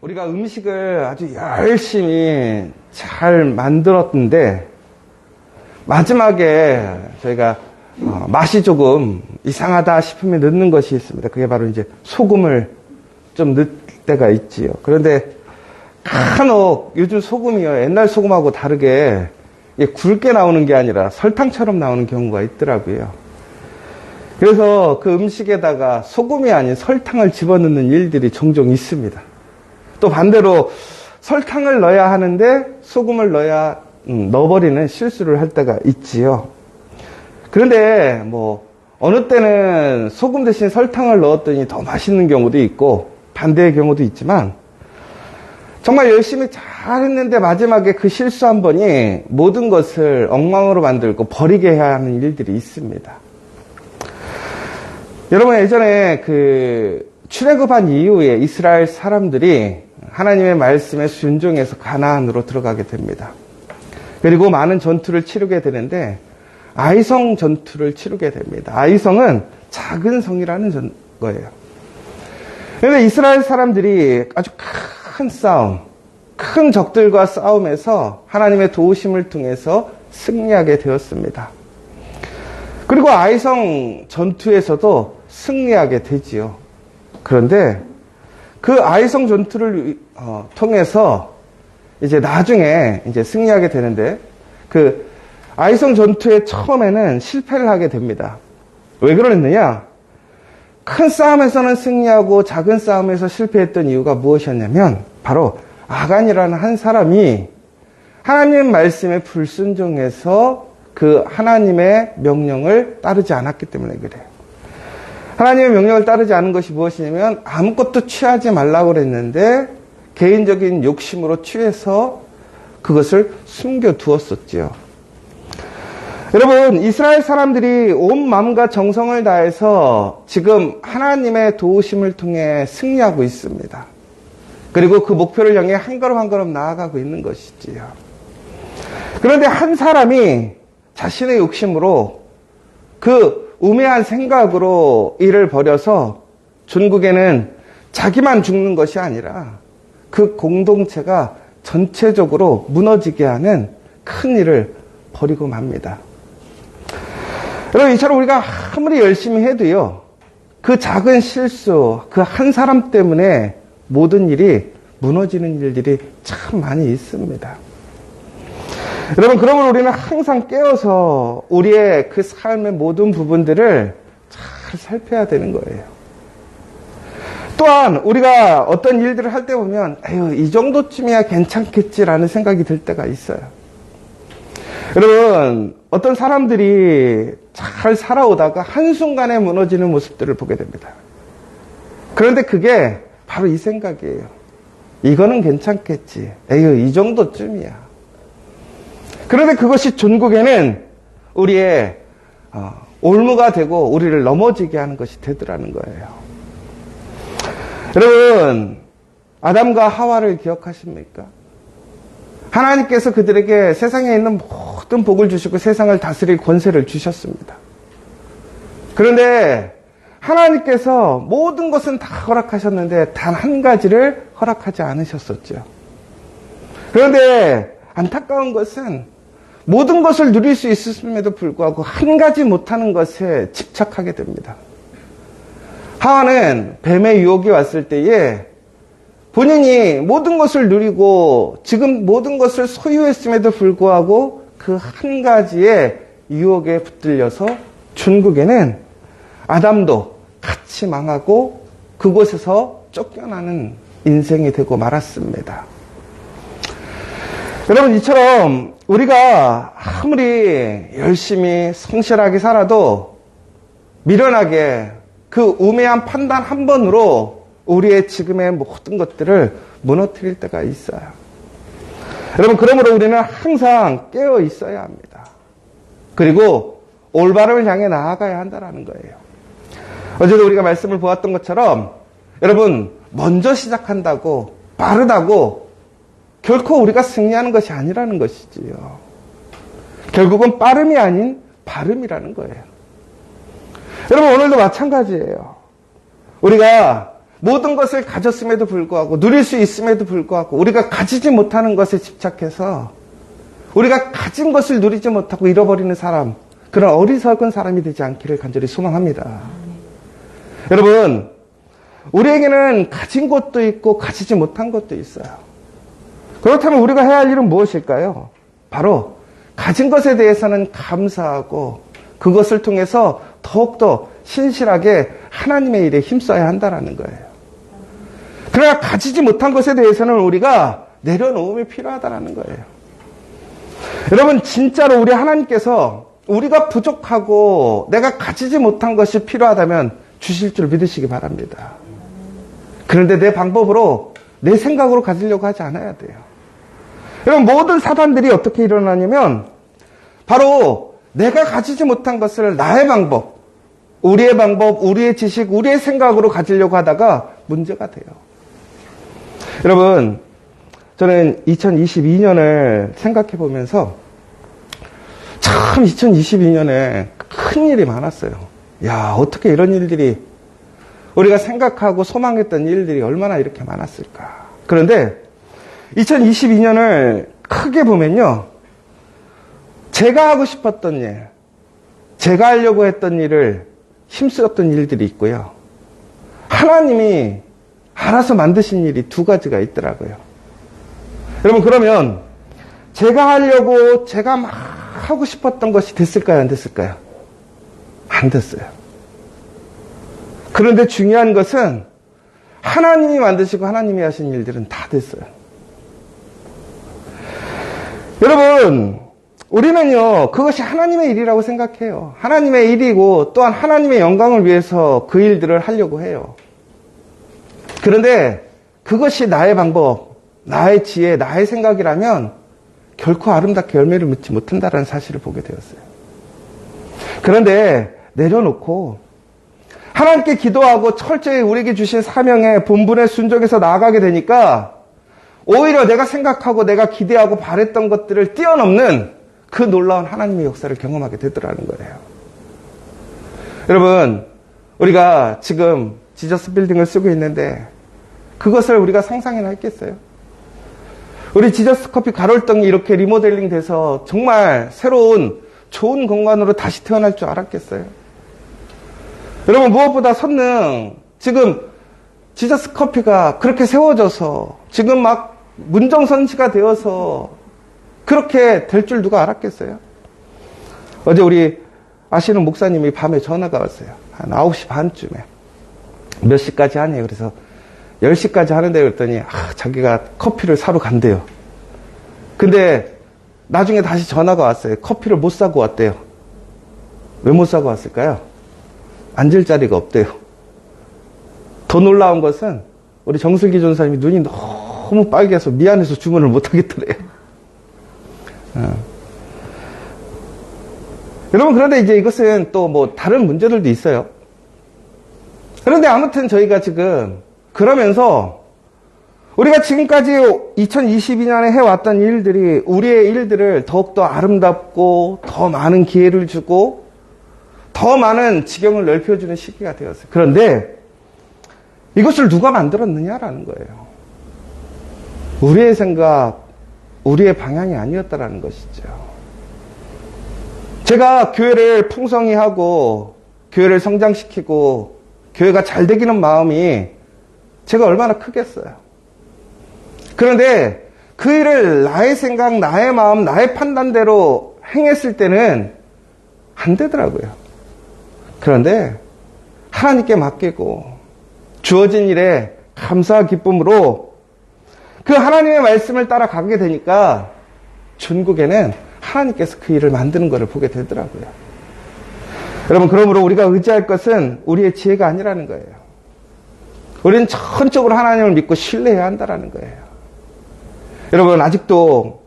우리가 음식을 아주 열심히 잘 만들었는데 마지막에 저희가 맛이 조금 이상하다 싶으면 넣는 것이 있습니다. 그게 바로 이제 소금을 좀 넣을 때가 있지요. 그런데 간혹 요즘 소금이요, 옛날 소금하고 다르게 굵게 나오는 게 아니라 설탕처럼 나오는 경우가 있더라고요. 그래서 그 음식에다가 소금이 아닌 설탕을 집어넣는 일들이 종종 있습니다. 또 반대로 설탕을 넣어야 하는데 소금을 넣어버리는 실수를 할 때가 있지요. 그런데 어느 때는 소금 대신 설탕을 넣었더니 더 맛있는 경우도 있고 반대의 경우도 있지만, 정말 열심히 잘 했는데 마지막에 그 실수 한 번이 모든 것을 엉망으로 만들고 버리게 해야 하는 일들이 있습니다. 여러분, 예전에 출애굽한 이후에 이스라엘 사람들이 하나님의 말씀에 순종해서 가나안으로 들어가게 됩니다. 그리고 많은 전투를 치르게 되는데 아이성 전투를 치르게 됩니다. 아이성은 작은 성이라는 거예요. 그런데 이스라엘 사람들이 아주 큰 싸움, 큰 적들과 싸움에서 하나님의 도우심을 통해서 승리하게 되었습니다. 그리고 아이성 전투에서도 승리하게 되지요. 그런데 그 아이성 전투를 통해서 이제 나중에 이제 승리하게 되는데, 그 아이성 전투의 처음에는 실패를 하게 됩니다. 왜 그러느냐? 큰 싸움에서는 승리하고 작은 싸움에서 실패했던 이유가 무엇이었냐면 바로 아간이라는 한 사람이 하나님 말씀에 불순종해서 그 하나님의 명령을 따르지 않았기 때문에 그래요. 하나님의 명령을 따르지 않은 것이 무엇이냐면 아무것도 취하지 말라고 그랬는데 개인적인 욕심으로 취해서 그것을 숨겨두었었지요. 여러분, 이스라엘 사람들이 온 마음과 정성을 다해서 지금 하나님의 도우심을 통해 승리하고 있습니다. 그리고 그 목표를 향해 한 걸음 한 걸음 나아가고 있는 것이지요. 그런데 한 사람이 자신의 욕심으로 그 우매한 생각으로 일을 벌여서 전국에는 자기만 죽는 것이 아니라 그 공동체가 전체적으로 무너지게 하는 큰 일을 벌이고 맙니다. 여러분, 이처럼 우리가 아무리 열심히 해도요, 그 작은 실수, 그 한 사람 때문에 모든 일이 무너지는 일들이 참 많이 있습니다. 여러분, 그러면 우리는 항상 깨어서 우리의 그 삶의 모든 부분들을 잘 살펴야 되는 거예요. 또한 우리가 어떤 일들을 할 때 보면 에휴, 이 정도쯤이야 괜찮겠지라는 생각이 들 때가 있어요. 여러분, 어떤 사람들이 잘 살아오다가 한순간에 무너지는 모습들을 보게 됩니다. 그런데 그게 바로 이 생각이에요. 이거는 괜찮겠지. 에휴, 이 정도쯤이야. 그런데 그것이 전국에는 우리의 올무가 되고 우리를 넘어지게 하는 것이 되더라는 거예요. 여러분, 아담과 하와를 기억하십니까? 하나님께서 그들에게 세상에 있는 모든 복을 주시고 세상을 다스릴 권세를 주셨습니다. 그런데 하나님께서 모든 것은 다 허락하셨는데 단 한 가지를 허락하지 않으셨었죠. 그런데 안타까운 것은 모든 것을 누릴 수 있었음에도 불구하고 한 가지 못하는 것에 집착하게 됩니다. 하와는 뱀의 유혹이 왔을 때에 본인이 모든 것을 누리고 지금 모든 것을 소유했음에도 불구하고 그 한 가지의 유혹에 붙들려서 결국에는 아담도 같이 망하고 그곳에서 쫓겨나는 인생이 되고 말았습니다. 여러분, 이처럼 우리가 아무리 열심히 성실하게 살아도 미련하게 그 우매한 판단 한 번으로 우리의 지금의 모든 것들을 무너뜨릴 때가 있어요. 여러분, 그러므로 우리는 항상 깨어 있어야 합니다. 그리고 올바름을 향해 나아가야 한다는 거예요. 어제도 우리가 말씀을 보았던 것처럼 여러분, 먼저 시작한다고 빠르다고 결코 우리가 승리하는 것이 아니라는 것이지요. 결국은 빠름이 아닌 발음이라는 거예요. 여러분, 오늘도 마찬가지예요. 우리가 모든 것을 가졌음에도 불구하고 누릴 수 있음에도 불구하고 우리가 가지지 못하는 것에 집착해서 우리가 가진 것을 누리지 못하고 잃어버리는 사람, 그런 어리석은 사람이 되지 않기를 간절히 소망합니다. 여러분, 우리에게는 가진 것도 있고 가지지 못한 것도 있어요. 그렇다면 우리가 해야 할 일은 무엇일까요? 바로 가진 것에 대해서는 감사하고 그것을 통해서 더욱더 신실하게 하나님의 일에 힘써야 한다는 거예요. 그러나 가지지 못한 것에 대해서는 우리가 내려놓음이 필요하다는 거예요. 여러분, 진짜로 우리 하나님께서 우리가 부족하고 내가 가지지 못한 것이 필요하다면 주실 줄 믿으시기 바랍니다. 그런데 내 방법으로, 내 생각으로 가지려고 하지 않아야 돼요. 여러분, 모든 사단들이 어떻게 일어나냐면 바로 내가 가지지 못한 것을 나의 방법, 우리의 지식, 우리의 생각으로 가지려고 하다가 문제가 돼요. 여러분, 저는 2022년을 생각해 보면서 참 2022년에 큰 일이 많았어요. 야, 어떻게 이런 일들이, 우리가 생각하고 소망했던 일들이 얼마나 이렇게 많았을까. 그런데 2022년을 크게 보면요, 제가 하고 싶었던 일, 제가 하려고 했던 일을 힘쓰었던 일들이 있고요, 하나님이 알아서 만드신 일이 두 가지가 있더라고요. 여러분, 그러면 제가 하려고 제가 막 하고 싶었던 것이 됐을까요? 안 됐을까요? 안 됐어요. 그런데 중요한 것은 하나님이 만드시고 하나님이 하신 일들은 다 됐어요. 여러분, 우리는요, 그것이 하나님의 일이라고 생각해요. 하나님의 일이고 또한 하나님의 영광을 위해서 그 일들을 하려고 해요. 그런데 그것이 나의 방법, 나의 지혜, 나의 생각이라면 결코 아름답게 열매를 맺지 못한다는 사실을 보게 되었어요. 그런데 내려놓고 하나님께 기도하고 철저히 우리에게 주신 사명의 본분에 순종해서 나아가게 되니까 오히려 내가 생각하고 내가 기대하고 바랬던 것들을 뛰어넘는 그 놀라운 하나님의 역사를 경험하게 되더라는 거예요. 여러분, 우리가 지금 지저스 빌딩을 쓰고 있는데 그것을 우리가 상상이나 했겠어요? 우리 지저스 커피 가롤등이 이렇게 리모델링 돼서 정말 새로운 좋은 공간으로 다시 태어날 줄 알았겠어요? 여러분, 무엇보다 선능, 지금 지저스 커피가 그렇게 세워져서 지금 막 문정선치가 되어서 그렇게 될 줄 누가 알았겠어요? 어제 우리 아시는 목사님이 밤에 전화가 왔어요. 한 9시 반쯤에. 몇 시까지 하니? 그래서 10시까지 하는데 그랬더니 자기가 커피를 사러 간대요. 근데 나중에 다시 전화가 왔어요. 커피를 못 사고 왔대요. 왜 못 사고 왔을까요? 앉을 자리가 없대요. 더 놀라운 것은 우리 정슬기 전사님이 눈이 너무 빨개서 미안해서 주문을 못 하겠더래요. 여러분, 그런데 이제 이것은 또 뭐 다른 문제들도 있어요. 그런데 아무튼 저희가 지금 그러면서 우리가 지금까지 2022년에 해왔던 일들이 우리의 일들을 더욱더 아름답고 더 많은 기회를 주고 더 많은 지경을 넓혀주는 시기가 되었어요. 그런데 이것을 누가 만들었느냐라는 거예요. 우리의 생각, 우리의 방향이 아니었다라는 것이죠. 제가 교회를 풍성히 하고 교회를 성장시키고 교회가 잘 되기는 마음이 제가 얼마나 크겠어요. 그런데 그 일을 나의 생각, 나의 마음, 나의 판단대로 행했을 때는 안 되더라고요. 그런데 하나님께 맡기고 주어진 일에 감사와 기쁨으로 그 하나님의 말씀을 따라가게 되니까 전국에는 하나님께서 그 일을 만드는 것을 보게 되더라고요. 여러분, 그러므로 우리가 의지할 것은 우리의 지혜가 아니라는 거예요. 우리는 전적으로 하나님을 믿고 신뢰해야 한다는 거예요. 여러분, 아직도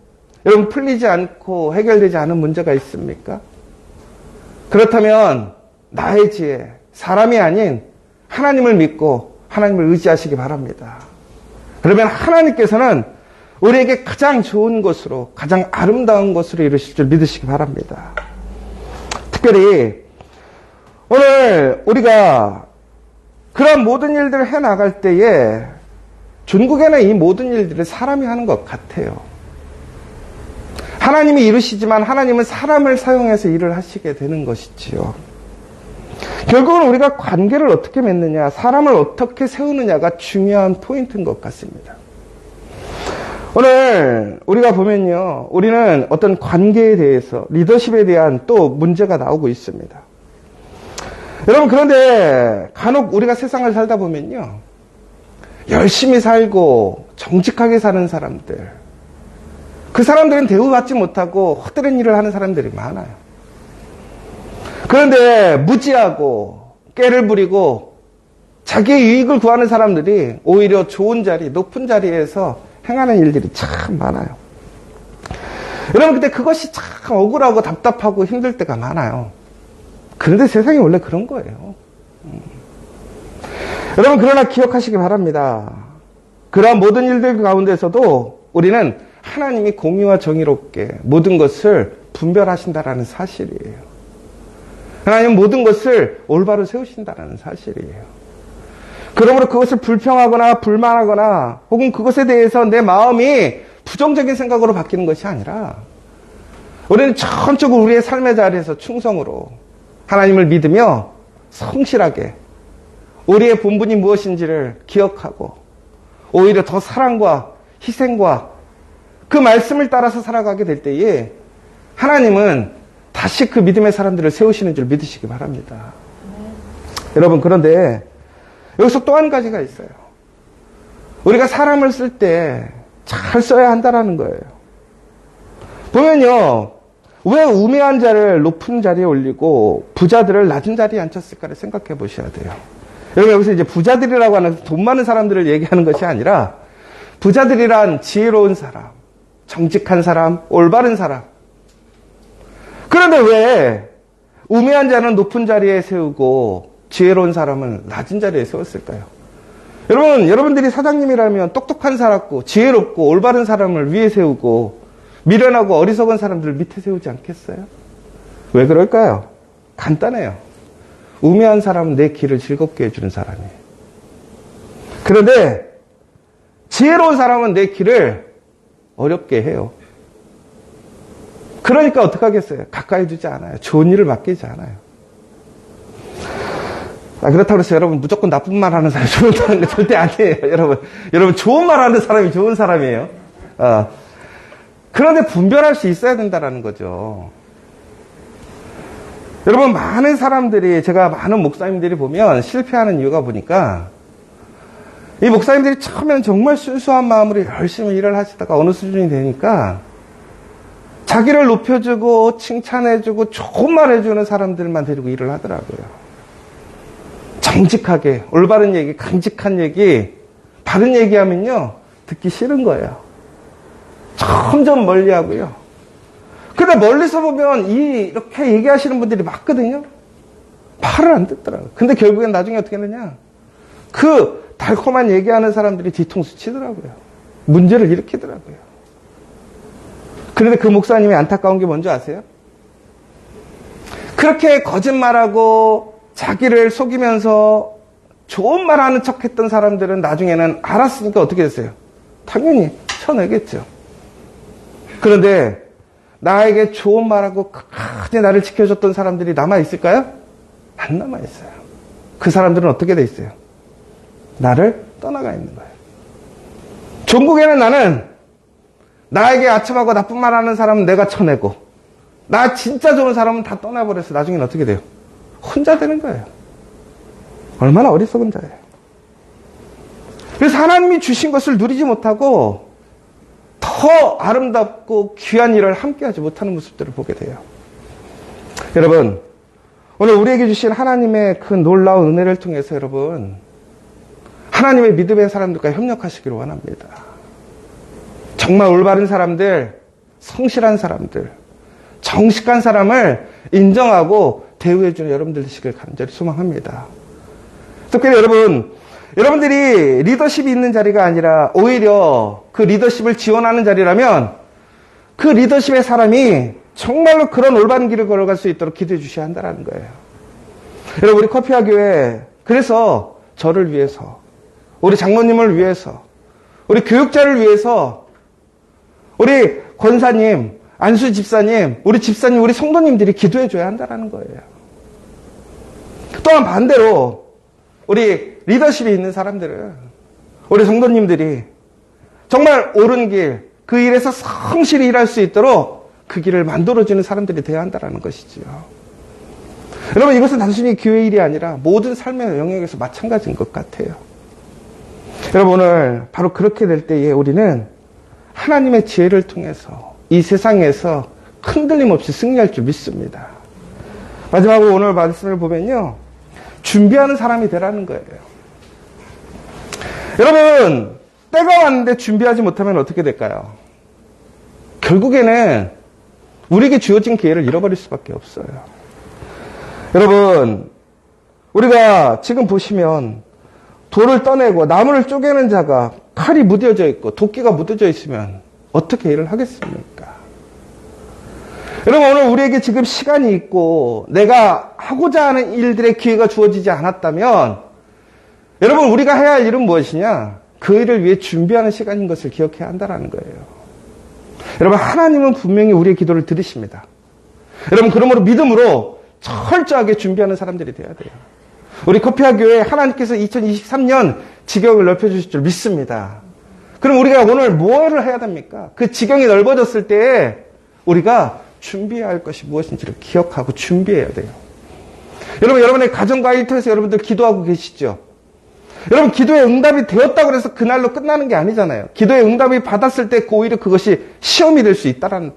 여러분 풀리지 않고 해결되지 않은 문제가 있습니까? 그렇다면 나의 지혜, 사람이 아닌 하나님을 믿고 하나님을 의지하시기 바랍니다. 그러면 하나님께서는 우리에게 가장 좋은 것으로, 가장 아름다운 것으로 이루실 줄 믿으시기 바랍니다. 특별히 오늘 우리가 그런 모든 일들을 해나갈 때에 중국에는 이 모든 일들을 사람이 하는 것 같아요. 하나님이 이루시지만 하나님은 사람을 사용해서 일을 하시게 되는 것이지요. 결국은 우리가 관계를 어떻게 맺느냐, 사람을 어떻게 세우느냐가 중요한 포인트인 것 같습니다. 오늘 우리가 보면요, 우리는 어떤 관계에 대해서, 리더십에 대한 또 문제가 나오고 있습니다. 여러분, 그런데 간혹 우리가 세상을 살다 보면요, 열심히 살고 정직하게 사는 사람들, 그 사람들은 대우받지 못하고 헛되는 일을 하는 사람들이 많아요. 그런데 무지하고 깨를 부리고 자기의 유익을 구하는 사람들이 오히려 좋은 자리, 높은 자리에서 행하는 일들이 참 많아요. 여러분, 근데 그것이 참 억울하고 답답하고 힘들 때가 많아요. 그런데 세상이 원래 그런 거예요. 여러분, 그러나 기억하시기 바랍니다. 그러한 모든 일들 가운데서도 우리는 하나님이 공의와 정의롭게 모든 것을 분별하신다라는 사실이에요. 하나님은 모든 것을 올바로 세우신다라는 사실이에요. 그러므로 그것을 불평하거나 불만하거나 혹은 그것에 대해서 내 마음이 부정적인 생각으로 바뀌는 것이 아니라 우리는 전적으로 우리의 삶의 자리에서 충성으로 하나님을 믿으며 성실하게 우리의 본분이 무엇인지를 기억하고 오히려 더 사랑과 희생과 그 말씀을 따라서 살아가게 될 때에 하나님은 다시 그 믿음의 사람들을 세우시는 줄 믿으시기 바랍니다. 여러분, 그런데 여기서 또 한 가지가 있어요. 우리가 사람을 쓸 때 잘 써야 한다는 거예요. 보면요, 왜 우매한 자를 높은 자리에 올리고 부자들을 낮은 자리에 앉혔을까를 생각해 보셔야 돼요. 여러분, 여기서 이제 부자들이라고 하는 돈 많은 사람들을 얘기하는 것이 아니라 부자들이란 지혜로운 사람, 정직한 사람, 올바른 사람. 그런데 왜 우매한 자는 높은 자리에 세우고 지혜로운 사람은 낮은 자리에 세웠을까요? 여러분, 여러분들이 사장님이라면 똑똑한 사람고 지혜롭고 올바른 사람을 위에 세우고 미련하고 어리석은 사람들을 밑에 세우지 않겠어요? 왜 그럴까요? 간단해요. 우매한 사람은 내 길을 즐겁게 해주는 사람이에요. 그런데 지혜로운 사람은 내 길을 어렵게 해요. 그러니까 어떡하겠어요? 가까이 두지 않아요. 좋은 일을 맡기지 않아요. 그렇다고 해서 여러분 무조건 나쁜 말 하는 사람이 좋다는 거 절대 아니에요. 여러분 좋은 말 하는 사람이 좋은 사람이에요. 그런데 분별할 수 있어야 된다는 거죠. 여러분, 많은 사람들이, 제가 많은 목사님들이 보면 실패하는 이유가 보니까 이 목사님들이 처음에는 정말 순수한 마음으로 열심히 일을 하시다가 어느 수준이 되니까 자기를 높여주고 칭찬해주고 좋은 말 해주는 사람들만 데리고 일을 하더라고요. 정직하게 올바른 얘기, 강직한 얘기, 바른 얘기하면요 듣기 싫은 거예요. 점점 멀리하고요. 근데 멀리서 보면 이렇게 얘기하시는 분들이 많거든요. 말을 안 듣더라고요. 근데 결국엔 나중에 어떻게 되냐, 그 달콤한 얘기하는 사람들이 뒤통수 치더라고요. 문제를 일으키더라고요. 그런데 그 목사님이 안타까운 게 뭔지 아세요? 그렇게 거짓말하고 자기를 속이면서 좋은 말 하는 척 했던 사람들은 나중에는 알았으니까 어떻게 됐어요? 당연히 쳐내겠죠. 그런데 나에게 좋은 말하고 끝까지 나를 지켜줬던 사람들이 남아있을까요? 안 남아있어요. 그 사람들은 어떻게 돼 있어요? 나를 떠나가 있는 거예요. 종국에는 나는 나에게 아첨하고 나쁜 말 하는 사람은 내가 쳐내고 나 진짜 좋은 사람은 다 떠나버려서 나중에는 어떻게 돼요? 혼자 되는 거예요. 얼마나 어리석은 자예요. 그래서 하나님이 주신 것을 누리지 못하고 더 아름답고 귀한 일을 함께하지 못하는 모습들을 보게 돼요. 여러분, 오늘 우리에게 주신 하나님의 그 놀라운 은혜를 통해서 여러분, 하나님의 믿음의 사람들과 협력하시기를 원합니다. 정말 올바른 사람들, 성실한 사람들, 정직한 사람을 인정하고 대우해주는 여러분들 되시길 간절히 소망합니다. 특별히 여러분들이 리더십이 있는 자리가 아니라 오히려 그 리더십을 지원하는 자리라면 그 리더십의 사람이 정말로 그런 올바른 길을 걸어갈 수 있도록 기도해 주셔야 한다는 거예요. 여러분, 우리 커피와 교회, 그래서 저를 위해서, 우리 장로님을 위해서, 우리 교육자를 위해서, 우리 권사님, 안수 집사님, 우리 집사님, 우리 성도님들이 기도해 줘야 한다는 거예요. 또한 반대로 우리 리더십이 있는 사람들은, 우리 성도님들이 정말 옳은 길, 그 일에서 성실히 일할 수 있도록 그 길을 만들어주는 사람들이 되어야 한다는 것이지요. 여러분, 이것은 단순히 교회 일이 아니라 모든 삶의 영역에서 마찬가지인 것 같아요. 여러분, 오늘 바로 그렇게 될 때에 우리는 하나님의 지혜를 통해서 이 세상에서 흔들림 없이 승리할 줄 믿습니다. 마지막으로 오늘 말씀을 보면요, 준비하는 사람이 되라는 거예요. 여러분, 때가 왔는데 준비하지 못하면 어떻게 될까요? 결국에는 우리에게 주어진 기회를 잃어버릴 수밖에 없어요. 여러분, 우리가 지금 보시면 돌을 떠내고 나무를 쪼개는 자가 칼이 무뎌져 있고 도끼가 묻어져 있으면 어떻게 일을 하겠습니까? 여러분, 오늘 우리에게 지금 시간이 있고 내가 하고자 하는 일들의 기회가 주어지지 않았다면 여러분, 우리가 해야 할 일은 무엇이냐? 그 일을 위해 준비하는 시간인 것을 기억해야 한다는 거예요. 여러분, 하나님은 분명히 우리의 기도를 들으십니다. 여러분, 그러므로 믿음으로 철저하게 준비하는 사람들이 되어야 돼요. 우리 커피아 교회 하나님께서 2023년 지경을 넓혀주실 줄 믿습니다. 그럼 우리가 오늘 뭐를 해야 됩니까? 그 지경이 넓어졌을 때에 우리가 준비해야 할 것이 무엇인지를 기억하고 준비해야 돼요. 여러분, 여러분의 가정과 일터에서 여러분들 기도하고 계시죠? 여러분, 기도의 응답이 되었다고 해서 그날로 끝나는 게 아니잖아요. 기도의 응답이 받았을 때 오히려 그것이 시험이 될 수 있다는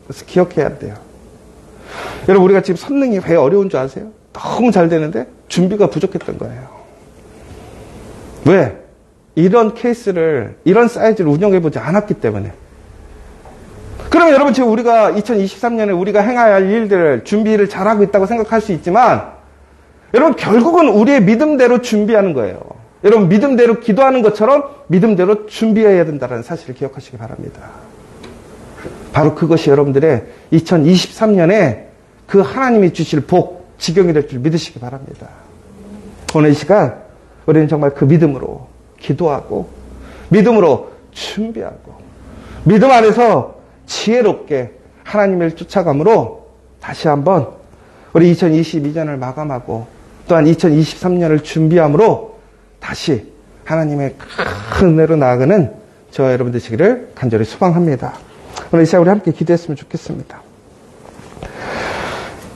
것을 기억해야 돼요. 여러분, 우리가 지금 선능이 왜 어려운 줄 아세요? 너무 잘 되는데 준비가 부족했던 거예요. 왜? 이런 케이스를, 이런 사이즈를 운영해보지 않았기 때문에. 그러면 여러분, 지금 우리가 2023년에 우리가 행해야 할 일들을 준비를 잘하고 있다고 생각할 수 있지만 여러분, 결국은 우리의 믿음대로 준비하는 거예요. 여러분, 믿음대로 기도하는 것처럼 믿음대로 준비해야 된다는 사실을 기억하시기 바랍니다. 바로 그것이 여러분들의 2023년에 그 하나님이 주실 복, 지경이 될 줄 믿으시기 바랍니다. 오늘 이 시간 우리는 정말 그 믿음으로 기도하고 믿음으로 준비하고 믿음 안에서 지혜롭게 하나님을 쫓아감으로 다시 한번 우리 2022년을 마감하고 또한 2023년을 준비함으로 다시 하나님의 큰 은혜로 나아가는 저와 여러분 되시기를 간절히 소망합니다. 오늘 이 시간 우리 함께 기도했으면 좋겠습니다.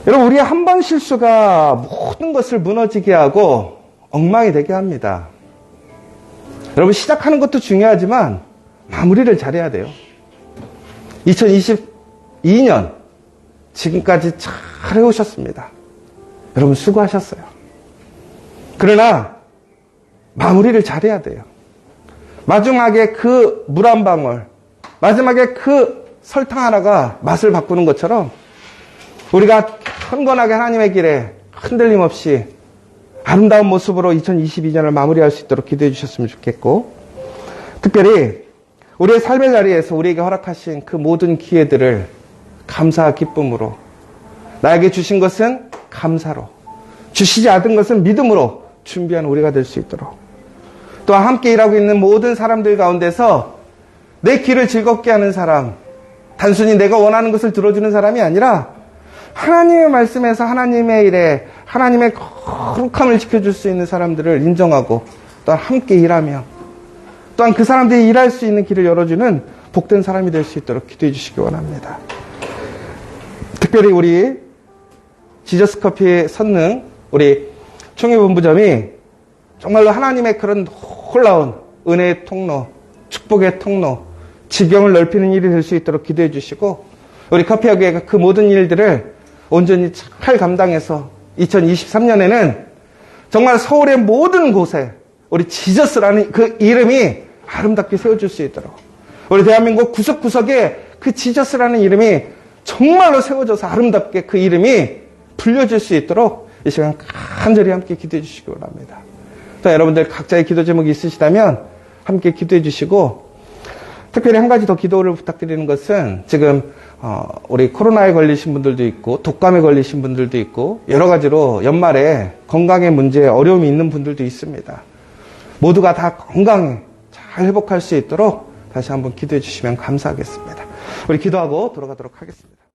여러분, 우리의 한 번 실수가 모든 것을 무너지게 하고 엉망이 되게 합니다. 여러분, 시작하는 것도 중요하지만 마무리를 잘해야 돼요. 2022년 지금까지 잘 해오셨습니다. 여러분, 수고하셨어요. 그러나 마무리를 잘해야 돼요. 마지막에 그 물 한 방울, 마지막에 그 설탕 하나가 맛을 바꾸는 것처럼 우리가 헌건하게 하나님의 길에 흔들림 없이 아름다운 모습으로 2022년을 마무리할 수 있도록 기도해 주셨으면 좋겠고, 특별히 우리의 삶의 자리에서 우리에게 허락하신 그 모든 기회들을 감사와 기쁨으로, 나에게 주신 것은 감사로, 주시지 않은 것은 믿음으로 준비하는 우리가 될 수 있도록, 또한 함께 일하고 있는 모든 사람들 가운데서 내 길을 즐겁게 하는 사람, 단순히 내가 원하는 것을 들어주는 사람이 아니라 하나님의 말씀에서 하나님의 일에 하나님의 거룩함을 지켜줄 수 있는 사람들을 인정하고 또한 함께 일하며 또한 그 사람들이 일할 수 있는 길을 열어주는 복된 사람이 될 수 있도록 기도해 주시기 원합니다. 특별히 우리 지저스커피 선능 우리 총회본부장이 정말로 하나님의 그런 놀라운 은혜의 통로, 축복의 통로, 지경을 넓히는 일이 될 수 있도록 기도해 주시고, 우리 커피하교회가 그 모든 일들을 온전히 잘 감당해서 2023년에는 정말 서울의 모든 곳에 우리 지저스라는 그 이름이 아름답게 세워줄 수 있도록, 우리 대한민국 구석구석에 그 지저스라는 이름이 정말로 세워져서 아름답게 그 이름이 불려질 수 있도록 이 시간 간절히 함께 기도해 주시기 바랍니다. 또 여러분들 각자의 기도 제목이 있으시다면 함께 기도해 주시고, 특별히 한 가지 더 기도를 부탁드리는 것은 지금 우리 코로나에 걸리신 분들도 있고 독감에 걸리신 분들도 있고 여러 가지로 연말에 건강의 문제에 어려움이 있는 분들도 있습니다. 모두가 다 건강에 잘 회복할 수 있도록 다시 한번 기도해 주시면 감사하겠습니다. 우리 기도하고 돌아가도록 하겠습니다.